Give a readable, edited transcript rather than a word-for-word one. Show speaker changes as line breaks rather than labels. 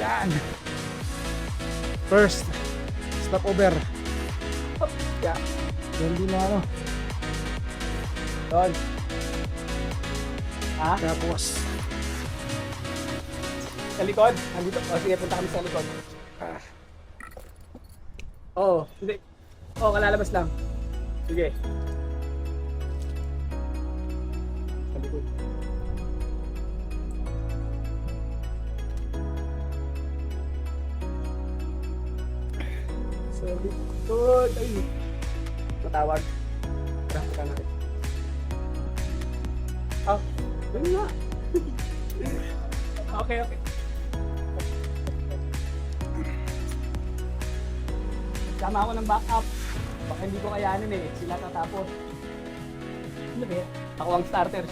Yan. First, stopover.
Hop. Yeah.
Yan din na ano.
Doon. Ha?
Tapos,
Sa likod? Andito? O sige, punta kami sa likod.
ah,
Oo. Hindi. Oo, kalalabas lang. Sige. Sa likod. Sa likod. Ay. Matawag. Tara, punta natin. Ah, yun nga. Okay, okay. Sama ako ng backup. Baka hindi ko kayanin eh. Sila tatapos. Ano ba yan? Ako ang starter.